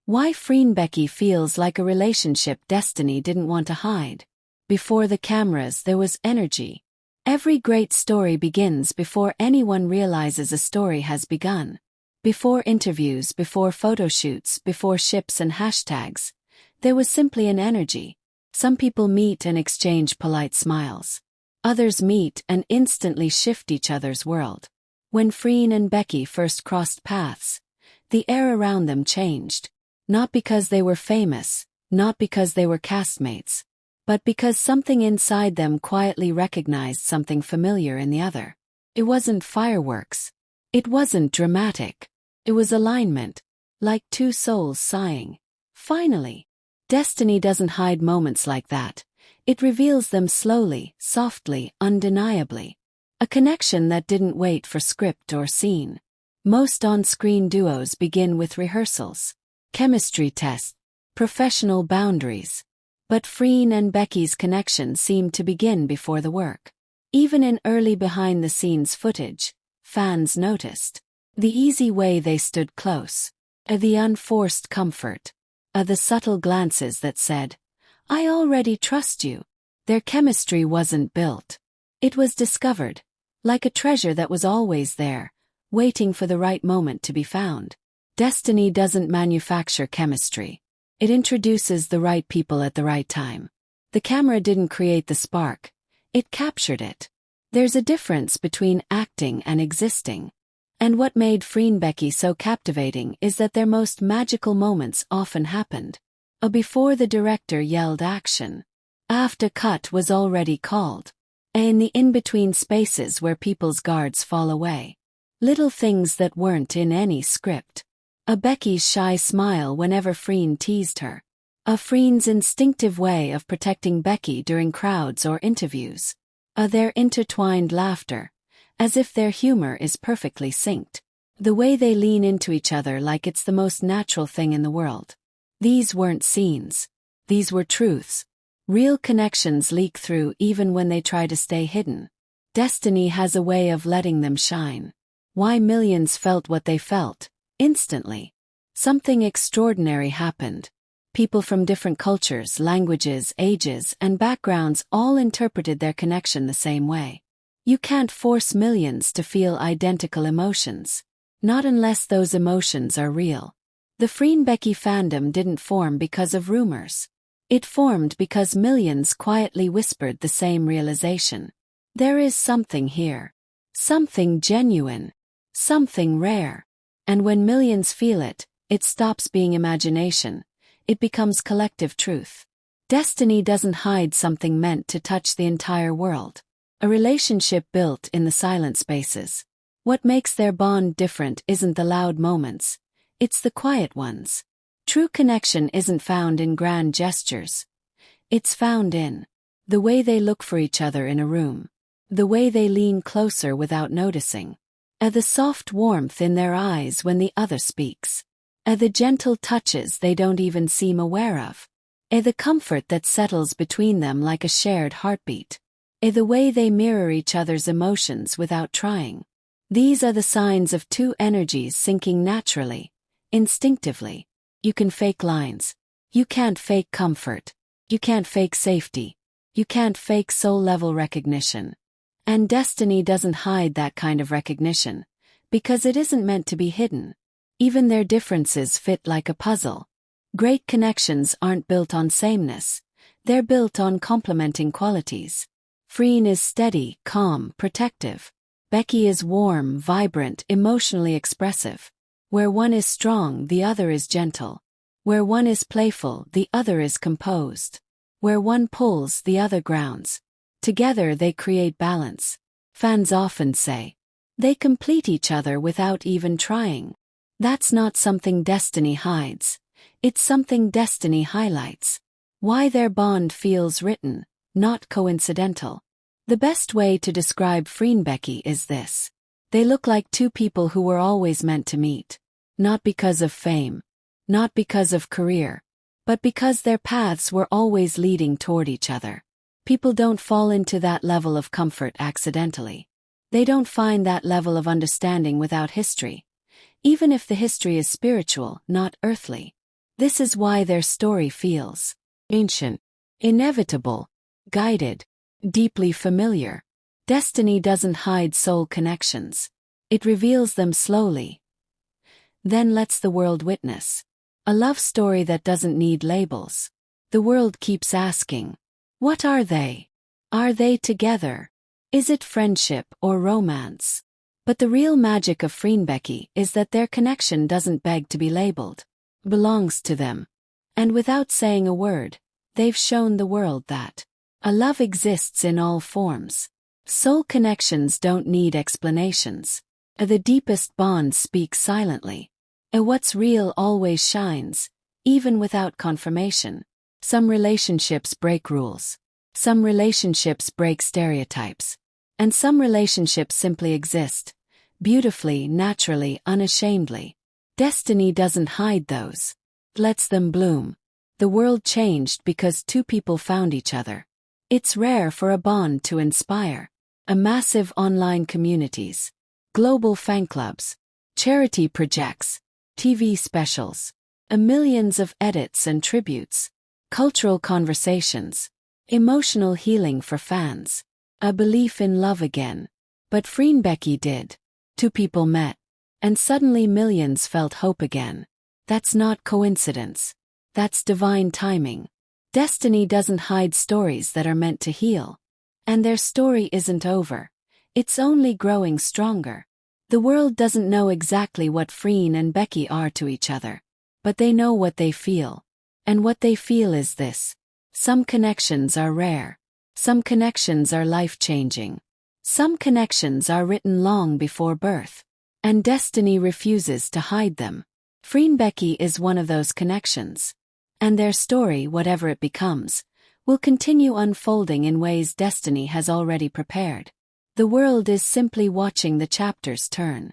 Why FREENBECKY feels like a relationship destiny didn't want to hide. Before the cameras there was energy. Every great story begins before anyone realizes a story has begun. Before interviews, before photoshoots, before ships and hashtags, there was simply an energy. Some people meet and exchange polite smiles. Others meet and instantly shift each other's world. When Freen and Becky first crossed paths, the air around them changed. Not because they were famous, not because they were castmates, but because something inside them quietly recognized something familiar in the other. It wasn't fireworks. It wasn't dramatic. It was alignment, like two souls sighing. Finally. Destiny doesn't hide moments like that. It reveals them slowly, softly, undeniably. A connection that didn't wait for script or scene. Most on-screen duos begin with rehearsals, chemistry tests, professional boundaries. But Freen and Becky's connection seemed to begin before the work. Even in early behind-the-scenes footage, fans noticed the easy way they stood close, the unforced comfort, the subtle glances that said, "I already trust you." Their chemistry wasn't built. It was discovered, like a treasure that was always there, waiting for the right moment to be found. Destiny doesn't manufacture chemistry. It introduces the right people at the right time. The camera didn't create the spark. It captured it. There's a difference between acting and existing. And what made FREENBECKY so captivating is that their most magical moments often happened before the director yelled action. After cut was already called. In the in-between spaces where people's guards fall away. Little things that weren't in any script. Becky's shy smile whenever Freen teased her. Freen's instinctive way of protecting Becky during crowds or interviews. Their intertwined laughter, as if their humor is perfectly synced. The way they lean into each other like it's the most natural thing in the world. These weren't scenes. These were truths. Real connections leak through even when they try to stay hidden. Destiny has a way of letting them shine. Why millions felt what they felt. Instantly. Something extraordinary happened. People from different cultures, languages, ages, and backgrounds all interpreted their connection the same way. You can't force millions to feel identical emotions. Not unless those emotions are real. The FREENBECKY fandom didn't form because of rumors. It formed because millions quietly whispered the same realization. There is something here. Something genuine. Something rare. And when millions feel it, it stops being imagination. It becomes collective truth. Destiny doesn't hide something meant to touch the entire world. A relationship built in the silent spaces. What makes their bond different isn't the loud moments. It's the quiet ones. True connection isn't found in grand gestures. It's found in the way they look for each other in a room. The way they lean closer without noticing. The soft warmth in their eyes when the other speaks. The gentle touches they don't even seem aware of. The comfort that settles between them like a shared heartbeat. The way they mirror each other's emotions without trying. These are the signs of two energies syncing naturally, instinctively. You can fake lines. You can't fake comfort. You can't fake safety. You can't fake soul-level recognition. And destiny doesn't hide that kind of recognition, because it isn't meant to be hidden. Even their differences fit like a puzzle. Great connections aren't built on sameness. They're built on complementing qualities. Freen is steady, calm, protective. Becky is warm, vibrant, emotionally expressive. Where one is strong, the other is gentle. Where one is playful, the other is composed. Where one pulls, the other grounds. Together they create balance. Fans often say, they complete each other without even trying. That's not something destiny hides. It's something destiny highlights. Why their bond feels written, not coincidental. The best way to describe FREENBECKY is this. They look like two people who were always meant to meet. Not because of fame. Not because of career. But because their paths were always leading toward each other. People don't fall into that level of comfort accidentally. They don't find that level of understanding without history. Even if the history is spiritual, not earthly. This is why their story feels ancient, inevitable, guided, deeply familiar. Destiny doesn't hide soul connections. It reveals them slowly, then lets the world witness. A love story that doesn't need labels. The world keeps asking, what are they? Are they together? Is it friendship or romance? But the real magic of FREENBECKY is that their connection doesn't beg to be labeled. Belongs to them. And without saying a word, they've shown the world that a love exists in all forms. Soul connections don't need explanations. The deepest bonds speak silently. What's real always shines, even without confirmation. Some relationships break rules. Some relationships break stereotypes. And some relationships simply exist, beautifully, naturally, unashamedly. Destiny doesn't hide those. It lets them bloom. The world changed because two people found each other. It's rare for a bond to inspire. Massive online communities, global fan clubs, charity projects, TV specials, millions of edits and tributes, cultural conversations, emotional healing for fans, a belief in love again. But FREENBECKY did. Two people met, and suddenly millions felt hope again. That's not coincidence. That's divine timing. Destiny doesn't hide stories that are meant to heal. And their story isn't over. It's only growing stronger. The world doesn't know exactly what Freen and Becky are to each other. But they know what they feel. And what they feel is this. Some connections are rare. Some connections are life-changing. Some connections are written long before birth. And destiny refuses to hide them. FREENBECKY is one of those connections. And their story, whatever it becomes, will continue unfolding in ways destiny has already prepared. The world is simply watching the chapters turn.